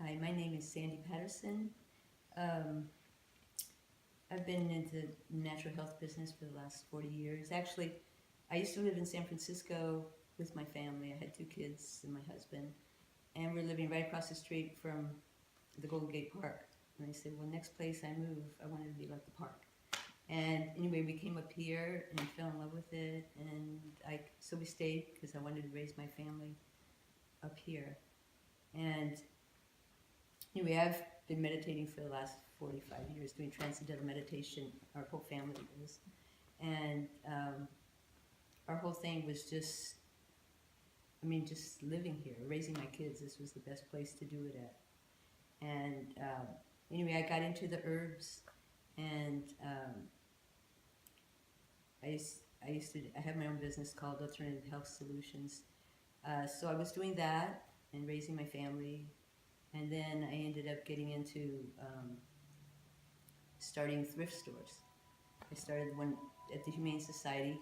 Hi, my name is Sandy Patterson. Um, I've been into natural health business for the last 40 years. Actually, I used to live in San Francisco with my family. I had two kids and my husband, and we're living right across the street from the Golden Gate Park. And I said, well, next place I move, I want it to be like the park. And anyway, we came up here and fell in love with it, and so we stayed because I wanted to raise my family up here. And anyway, I've been meditating for the last 45 years, doing transcendental meditation. Our whole family is. And our whole thing was just, just living here, raising my kids. This was the best place to do it at. And anyway, I got into the herbs, and I have my own business called Alternative Health Solutions. So I was doing that and raising my family. And then I ended up getting into starting thrift stores. I started one at the Humane Society,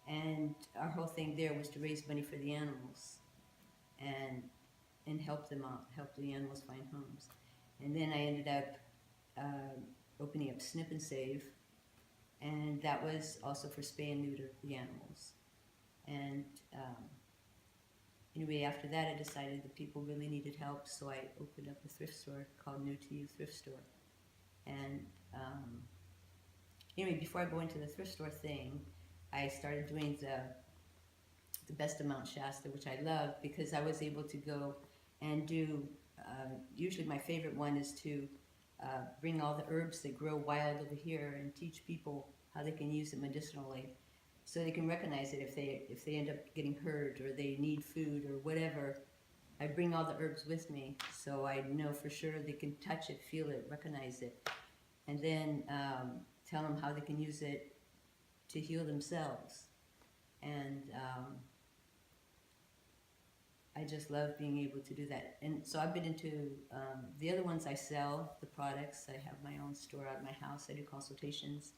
and our whole thing there was to raise money for the animals and help them out, help the animals find homes. And then I ended up opening up Snip and Save, and that was also for spay and neuter the animals. And anyway, after that, I decided that people really needed help, so I opened up a thrift store called New to You Thrift Store. And anyway, before I go into the thrift store thing, I started doing the Best of Mount Shasta, which I love because I was able to go and do, usually my favorite one is to bring all the herbs that grow wild over here and teach people how they can use it medicinally, so they can recognize it if they end up getting hurt or they need food or whatever. I bring all the herbs with me, so I know for sure they can touch it, feel it, recognize it, and then tell them how they can use it to heal themselves. And I just love being able to do that. And so I've been into the other ones. I sell the products. I have my own store out of my house. I do consultations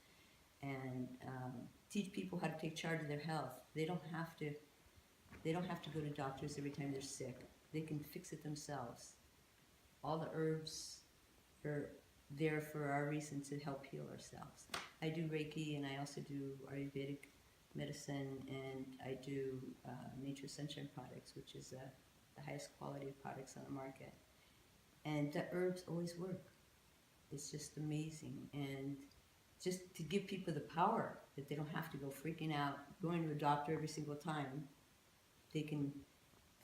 and teach people how to take charge of their health. They don't have to go to doctors every time they're sick. They can fix it themselves. All the herbs are there for our reason to help heal ourselves. I do Reiki, and I also do Ayurvedic medicine, and I do Nature Sunshine products, which is the highest quality of products on the market. And the herbs always work. It's just amazing. And just to give people the power that they don't have to go freaking out, going to a doctor every single time. They can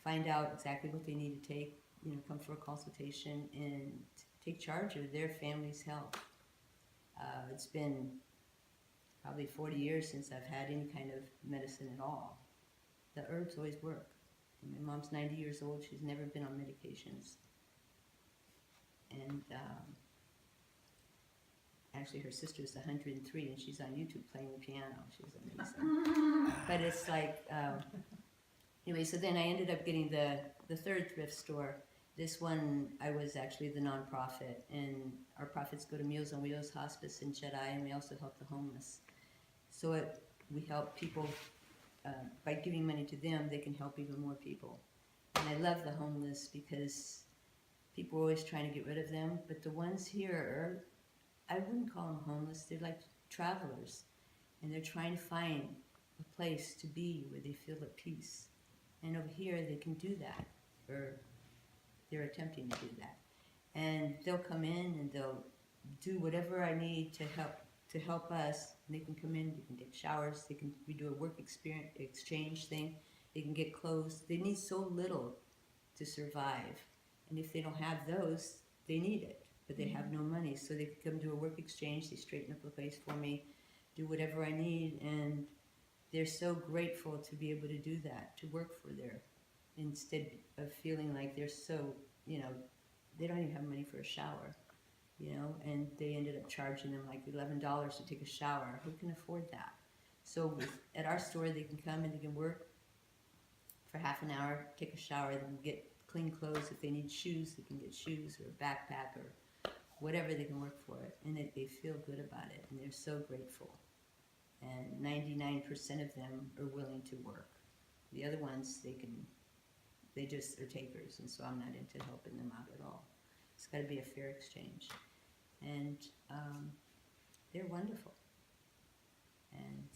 find out exactly what they need to take, come for a consultation and take charge of their family's health. It's been probably 40 years since I've had any kind of medicine at all. The herbs always work. My mom's 90 years old. She's never been on medications. And actually her sister's 103 and she's on YouTube playing the piano. She's amazing. But it's like, anyway, so then I ended up getting the third thrift store. This one, I was actually the nonprofit, and our profits go to Meals on Wheels, Hospice, and Jedi, and we also help the homeless. So we help people, by giving money to them, they can help even more people. And I love the homeless because people are always trying to get rid of them, but the ones here are, I wouldn't call them homeless, they're like travelers, and they're trying to find a place to be where they feel at peace. And over here, they can do that, or they're attempting to do that. And they'll come in and they'll do whatever I need to help us. And they can come in, they can take showers, we do a work exchange thing, they can get clothes. They need so little to survive. And if they don't have those, they need it, but they have no money. So they can come do a work exchange, they straighten up the place for me, do whatever I need, and they're so grateful to be able to do that, to work for their, instead of feeling like they're so, they don't even have money for a shower, and they ended up charging them like $11 to take a shower. Who can afford that? So at our store, they can come and they can work for half an hour, take a shower, they can get clean clothes. If they need shoes, they can get shoes or a backpack or whatever, they can work for it. And they feel good about it, and they're so grateful. And 99% of them are willing to work. The other ones, they just are takers, and so I'm not into helping them out at all. got to be a fair exchange. And they're wonderful. And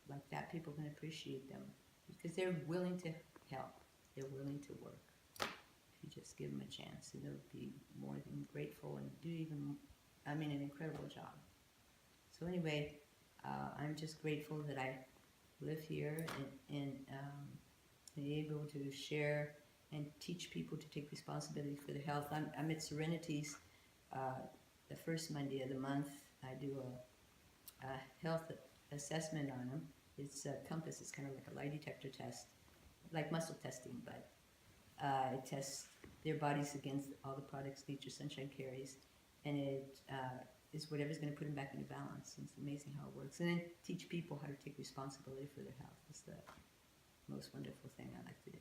like that, people can appreciate them because they're willing to help. They're willing to work. If you just give them a chance, and they'll be more than grateful and do even, an incredible job. So anyway, I'm just grateful that I live here and be able to share and teach people to take responsibility for their health. I'm at Serenity's the first Monday of the month. I do a health assessment on them. It's a compass. It's kind of like a lie detector test, like muscle testing, but it tests their bodies against all the products Nature Sunshine carries, and it is whatever's going to put them back into balance. And it's amazing how it works. And then teach people how to take responsibility for their health. It's the most wonderful thing I like to do.